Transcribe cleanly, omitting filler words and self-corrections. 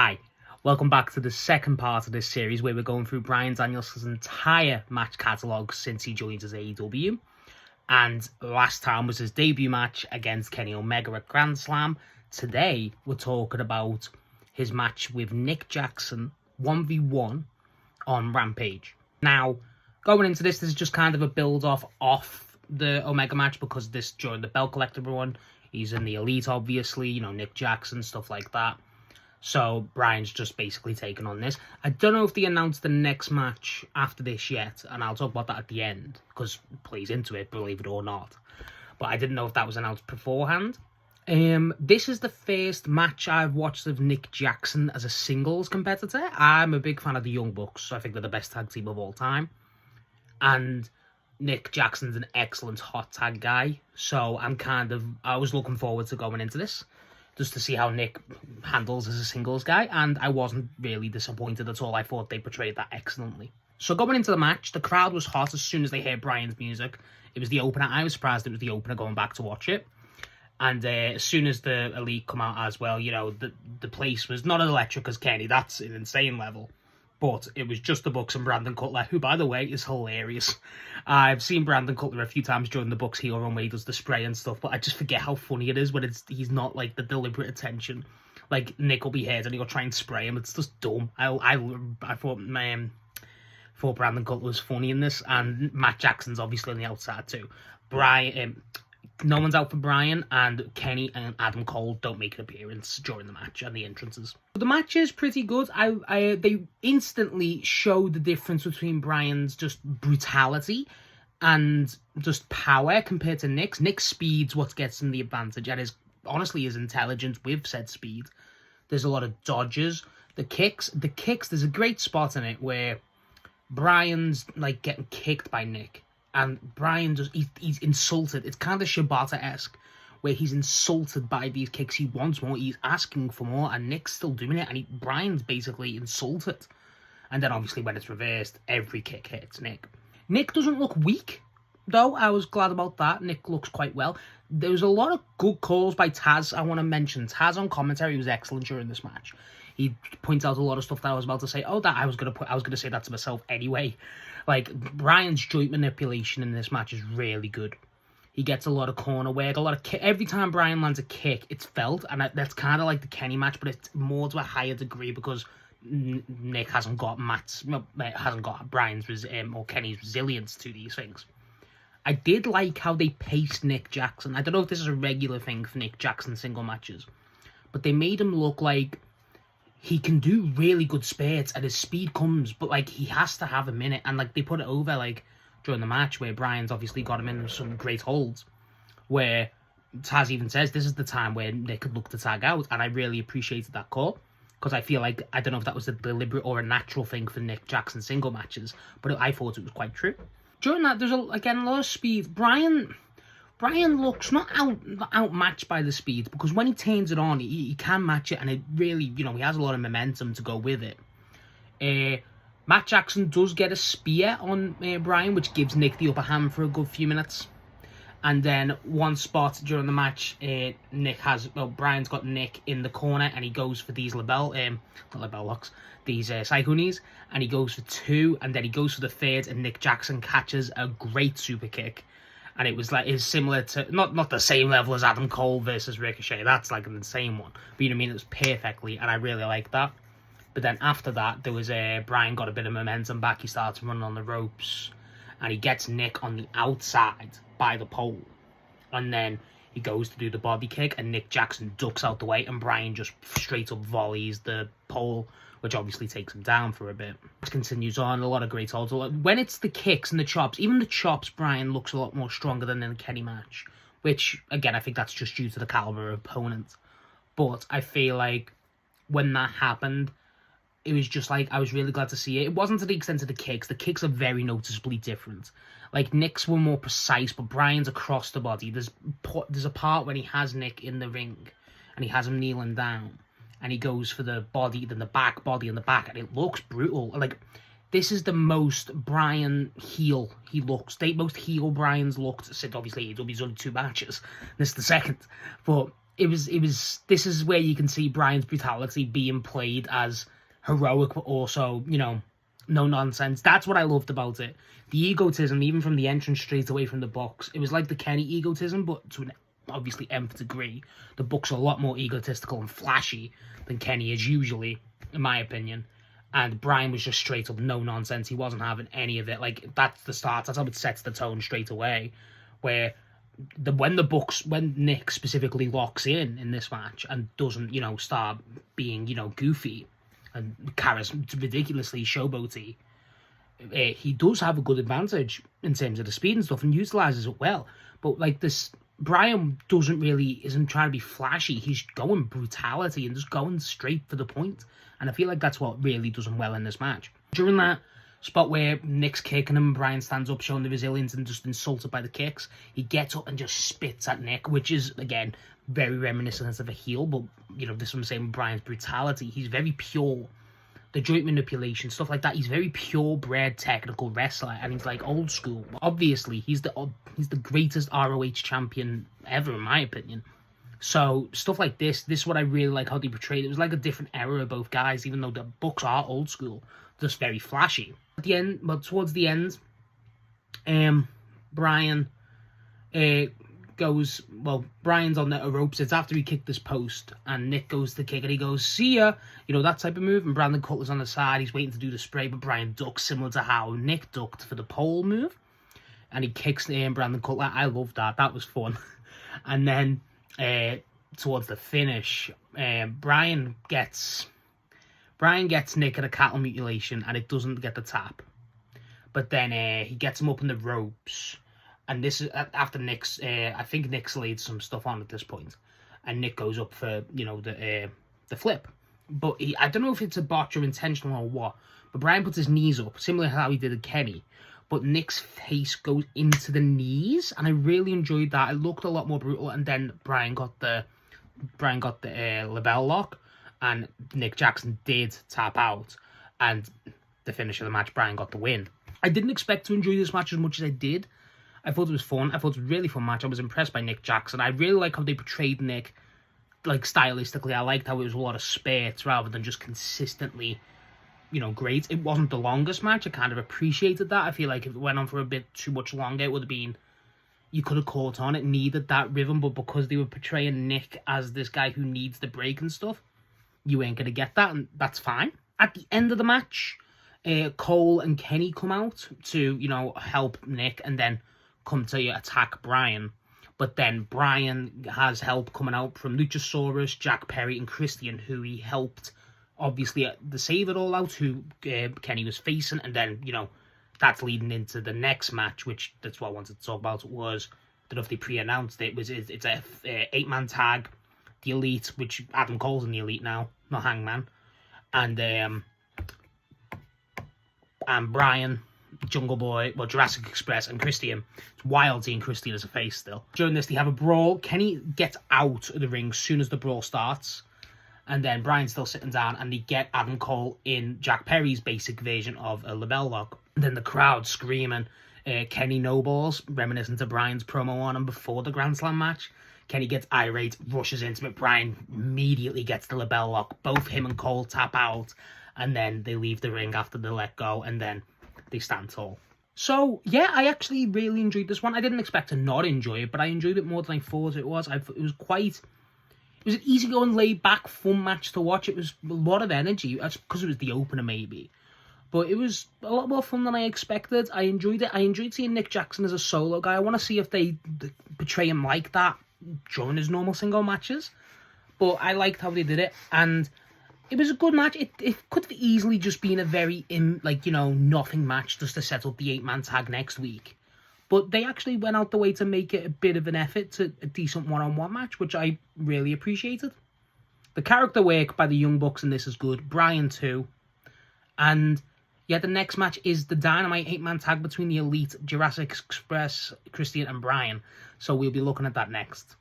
Hi, welcome back to the second part of this series where we're going through Bryan Danielson's entire match catalogue since he joined as AEW. And last time was his debut match against Kenny Omega at Grand Slam. Today we're talking about his match with Nick Jackson 1v1 on Rampage. Now, going into this is just kind of a build-off off the Omega match because this during the belt collector run, he's in the Elite obviously, Nick Jackson, stuff like that. So Bryan's just basically taken on this. I don't know if they announced the next match after this yet, and I'll talk about that at the end, because it plays into it, believe it or not. But I didn't know if that was announced beforehand. This is the first match I've watched of Nick Jackson as a singles competitor. I'm a big fan of the Young Bucks, so I think they're the best tag team of all time. And Nick Jackson's an excellent hot tag guy, so I was looking forward to going into this, just to see how Nick handles as a singles guy, and I wasn't really disappointed at all. I thought they portrayed that excellently. So going into the match, the crowd was hot as soon as they heard Bryan's music. It was the opener. I was surprised it was the opener going back to watch it. And as soon as the Elite come out as well, the place was not as electric as Kenny. That's an insane level. But it was just the Bucks and Brandon Cutler, who, by the way, is hilarious. I've seen Brandon Cutler a few times during the Bucks heel run where he does the spray and stuff, but I just forget how funny it is when he's not, like, the deliberate attention. Like, Nick will be hurt and he'll try and spray him. It's just dumb. I thought Brandon Cutler was funny in this, and Matt Jackson's obviously on the outside too. No one's out for Bryan, and Kenny and Adam Cole don't make an appearance during the match and the entrances. The match is pretty good. They instantly show the difference between Bryan's just brutality and just power compared to Nick's. Nick's speed's what gets him the advantage, and his intelligence with said speed. There's a lot of dodges. The kicks, there's a great spot in it where Bryan's like getting kicked by Nick. And Bryan he's insulted. It's kind of Shibata-esque, where he's insulted by these kicks. He wants more, he's asking for more, and Nick's still doing it, and Bryan's basically insulted. And then obviously when it's reversed, every kick hits Nick. Nick doesn't look weak, though. I was glad about that. Nick looks quite well. There was a lot of good calls by Taz. I want to mention Taz on commentary was excellent during this match. He points out a lot of stuff that I was about to say. I was gonna say that to myself anyway. Like, Bryan's joint manipulation in this match is really good. He gets a lot of corner work, every time Bryan lands a kick, it's felt, and that's kind of like the Kenny match, but it's more to a higher degree because Nick hasn't got Bryan's or Kenny's resilience to these things. I did like how they paced Nick Jackson. I don't know if this is a regular thing for Nick Jackson single matches, but they made him look like he can do really good spurts and his speed comes, but like he has to have a minute, and like they put it over like during the match where Bryan's obviously got him in some great holds, where Taz even says this is the time where they could look to tag out, and I really appreciated that call because I feel like, I don't know if that was a deliberate or a natural thing for Nick Jackson single matches, but I thought it was quite true. During that, there's a lot of speed. Bryan looks not outmatched by the speed, because when he turns it on, he can match it, and it really, he has a lot of momentum to go with it. Matt Jackson does get a spear on Bryan, which gives Nick the upper hand for a good few minutes. And then one spot during the match, Bryan's got Nick in the corner, and he goes for these these Psycho knees, and he goes for two, and then he goes for the third, and Nick Jackson catches a great super kick. And it was like, it's similar to, not the same level as Adam Cole versus Ricochet. That's like an insane one. But it was perfectly, and I really like that. But then after that, there was Bryan got a bit of momentum back. He starts running on the ropes, and he gets Nick on the outside by the pole. And then he goes to do the body kick, and Nick Jackson ducks out the way, and Bryan just straight up volleys the pole, which obviously takes him down for a bit. It continues on, a lot of great holds. When it's the kicks and the chops, even the chops, Bryan looks a lot more stronger than in the Kenny match, which, again, I think that's just due to the caliber of opponent. But I feel like when that happened, it was just like, I was really glad to see it. It wasn't to the extent of the kicks. The kicks are very noticeably different. Like, Nick's were more precise, but Bryan's across the body. There's a part when he has Nick in the ring, and he has him kneeling down, and he goes for the body, then the body in the back, and it looks brutal. Like, this is the most Bryan heel he looks. Most heel Bryan's looked since, obviously, AEW's only 2 matches. This is the second. But this is where you can see Bryan's brutality being played as heroic, but also, no nonsense. That's what I loved about it. The egotism, even from the entrance straight away from the Bucks, it was like the Kenny egotism, but to an obviously nth degree. The Bucks are a lot more egotistical and flashy than Kenny is usually, in my opinion. And Bryan was just straight up no nonsense. He wasn't having any of it. Like, that's the start. That's how it sets the tone straight away. Where when Nick specifically locks in this match and doesn't, start being, goofy and ridiculously showboaty, he does have a good advantage in terms of the speed and stuff and utilizes it well. But like this, Bryan isn't trying to be flashy. He's going brutality and just going straight for the point. And I feel like that's what really does him well in this match. During that spot where Nick's kicking him, Bryan stands up showing the resilience and just insulted by the kicks, he gets up and just spits at Nick, which is, again, very reminiscent of a heel. But, this is what I'm saying with Bryan's brutality. He's very pure. The joint manipulation, stuff like that. He's very purebred technical wrestler, and he's like old school. Obviously, he's the greatest ROH champion ever, in my opinion. So stuff like this is what I really like how they portrayed it. It was like a different era of both guys, even though the Bucks are old school, just very flashy. At the end, towards the end, Bryan Bryan's on the ropes. It's after he kicked this post, and Nick goes to kick, and he goes, "See ya," that type of move. And Brandon Cutler's on the side. He's waiting to do the spray, but Bryan ducks, similar to how Nick ducked for the pole move, and he kicks Brandon Cutler. I love that. That was fun. And then towards the finish, Bryan gets Nick at a cattle mutilation, and it doesn't get the tap. But then he gets him up in the ropes. And this is after Nick's, I think Nick's laid some stuff on at this point. And Nick goes up for, the flip. But I don't know if it's a botch or intentional or what. But Bryan puts his knees up, similar to how he did with Kenny. But Nick's face goes into the knees. And I really enjoyed that. It looked a lot more brutal. And then Bryan got the label lock. And Nick Jackson did tap out. And the finish of the match, Bryan got the win. I didn't expect to enjoy this match as much as I did. I thought it was fun. I thought it was a really fun match. I was impressed by Nick Jackson. I really like how they portrayed Nick, like, stylistically. I liked how it was a lot of spurts rather than just consistently, great. It wasn't the longest match. I kind of appreciated that. I feel like if it went on for a bit too much longer, it would have been, you could have caught on. It needed that rhythm, but because they were portraying Nick as this guy who needs the break and stuff, you ain't going to get that, and that's fine. At the end of the match, Cole and Kenny come out to, help Nick, and then come to attack Bryan. But then Bryan has help coming out from Luchasaurus, Jack Perry, and Christian, who he helped, obviously, to save it all out, who Kenny was facing. And then, that's leading into the next match, which that's what I wanted to talk about, was, I don't know if they pre-announced it, it's a 8-man tag, the Elite, which Adam Cole's in the Elite now, not Hangman. And Bryan, Jungle Boy, Jurassic Express, and Christian. It's wild seeing Christian as a face still. During this, they have a brawl. Kenny gets out of the ring as soon as the brawl starts. And then Bryan's still sitting down, and they get Adam Cole in Jack Perry's basic version of a label lock. And then the crowd screaming. Kenny no-balls, reminiscent to Bryan's promo on him before the Grand Slam match. Kenny gets irate, rushes into it. Bryan immediately gets the label lock. Both him and Cole tap out. And then they leave the ring after they let go. And then they stand tall. So, yeah, I actually really enjoyed this one. I didn't expect to not enjoy it, but I enjoyed it more than I thought it was. It was an easygoing, laid-back, fun match to watch. It was a lot of energy. That's because it was the opener, maybe. But it was a lot more fun than I expected. I enjoyed it. I enjoyed seeing Nick Jackson as a solo guy. I want to see if they portray him like that during his normal single matches. But I liked how they did it, and it was a good match. It could have easily just been a very, nothing match just to set up the 8-man tag next week. But they actually went out the way to make it a bit of an effort to a decent one-on-one match, which I really appreciated. The character work by the Young Bucks in this is good. Bryan too. And yeah, the next match is the Dynamite 8-man tag between the Elite, Jurassic Express, Christian, and Bryan. So we'll be looking at that next.